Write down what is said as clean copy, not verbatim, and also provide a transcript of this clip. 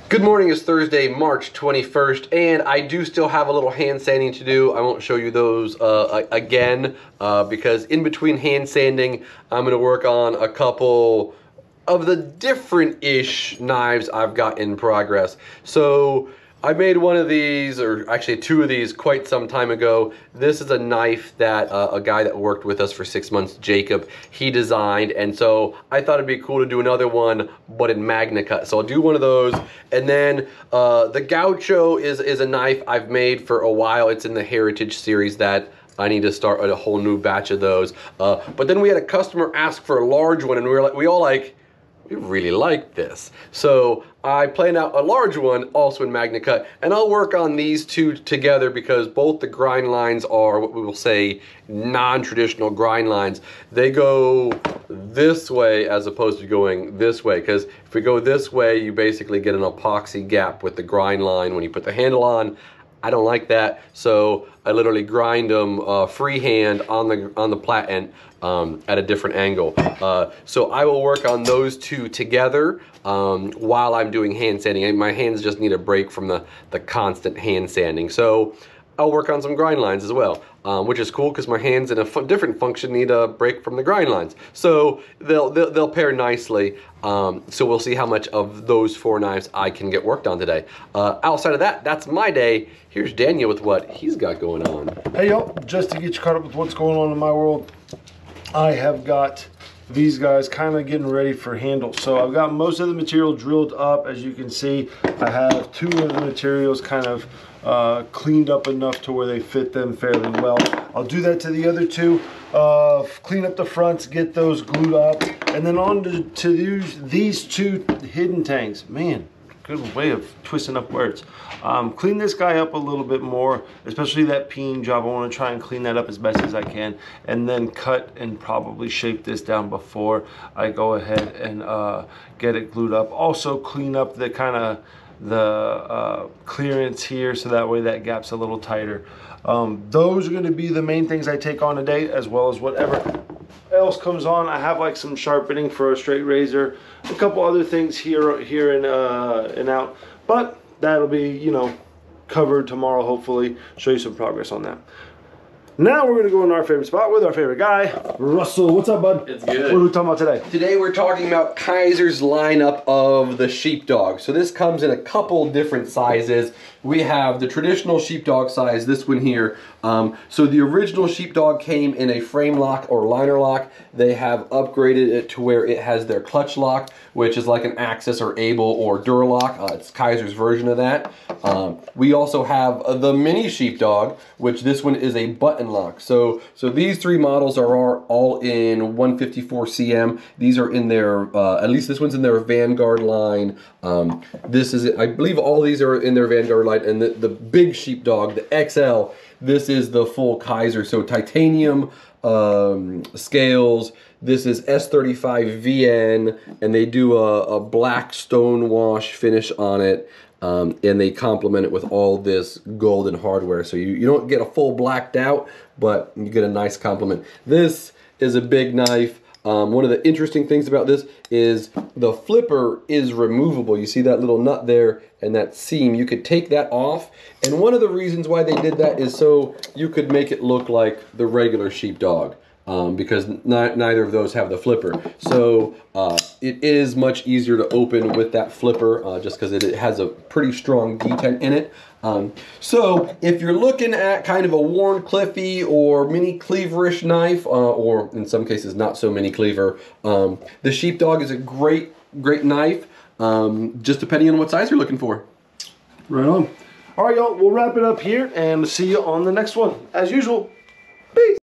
Good morning, it's Thursday, March 21st, and I do still have a little hand sanding to do. I won't show you those again because in between hand sanding, I'm going to work on a couple of the different-ish knives I've got in progress. So I made one of these, or actually two of these, quite some time ago. This is a knife that a guy that worked with us for 6 months, Jacob, he designed, and so I thought it'd be cool to do another one, but in MagnaCut. So I'll do one of those, and then the Gaucho is a knife I've made for a while. It's in the Heritage series that I need to start a whole new batch of those. But then we had a customer ask for a large one, and we really like this. So I planned out a large one, also in MagnaCut, and I'll work on these two together because both the grind lines are what we will say non-traditional grind lines. They go this way as opposed to going this way, because if we go this way, you basically get an epoxy gap with the grind line when you put the handle on. I don't like that, so I literally grind them freehand on the platen at a different angle. So I will work on those two together while I'm doing hand sanding. My hands just need a break from the constant hand sanding. So I'll work on some grind lines as well, which is cool because my hands in a different function need a break from the grind lines. So they'll pair nicely. So we'll see how much of those 4 knives I can get worked on today. Outside of that, that's my day. Here's Daniel with what he's got going on. Hey y'all, just to get you caught up with what's going on in my world, I have got these guys kind of getting ready for handles. So I've got most of the material drilled up. As you can see, I have 2 of the materials kind of cleaned up enough to where they fit them fairly well. I'll do that to the other 2, clean up the fronts, get those glued up, and then on to these 2 hidden tanks. Man, good way of twisting up words. Clean this guy up a little bit more, especially that peen job. I want to try and clean that up as best as I can, and then cut and probably shape this down before I go ahead and get it glued up. Also clean up the kind of the clearance here, so that way that gap's a little tighter. Those are going to be the main things I take on today, as well as whatever else comes on. I have like some sharpening for a straight razor, a couple other things here and out, but that'll be, you know, covered tomorrow. Hopefully show you some progress on that. Now we're gonna go in our favorite spot with our favorite guy, Russell. What's up, bud? It's good. What are we talking about today? Today we're talking about Kizer's lineup of the Sheepdog. So this comes in a couple different sizes. We have the traditional Sheepdog size, this one here. So the original Sheepdog came in a frame lock or liner lock. They have upgraded it to where it has their clutch lock, which is like an Axis or Able or Duralock. It's Kizer's version of that. We also have the mini Sheepdog, which this one is a button lock. So these 3 models are all in 154 cm. These are in their, at least this one's in their Vanguard line. This is, I believe all these are in their Vanguard line, and the big Sheepdog, the XL, this is the full Kizer. So titanium scales. This is S35 VN, and they do a black stone wash finish on it. And they complement it with all this golden hardware. So you don't get a full blacked out, but you get a nice complement. This is a big knife. One of the interesting things about this is the flipper is removable. You see that little nut there and that seam. You could take that off. And one of the reasons why they did that is so you could make it look like the regular Sheepdog. Because neither of those have the flipper. So it is much easier to open with that flipper just because it has a pretty strong detent in it. So if you're looking at kind of a Warren Cliffy or mini cleaver-ish knife, or in some cases not so mini cleaver, the Sheepdog is a great knife, just depending on what size you're looking for. Right on. All right, y'all, we'll wrap it up here and see you on the next one. As usual, peace.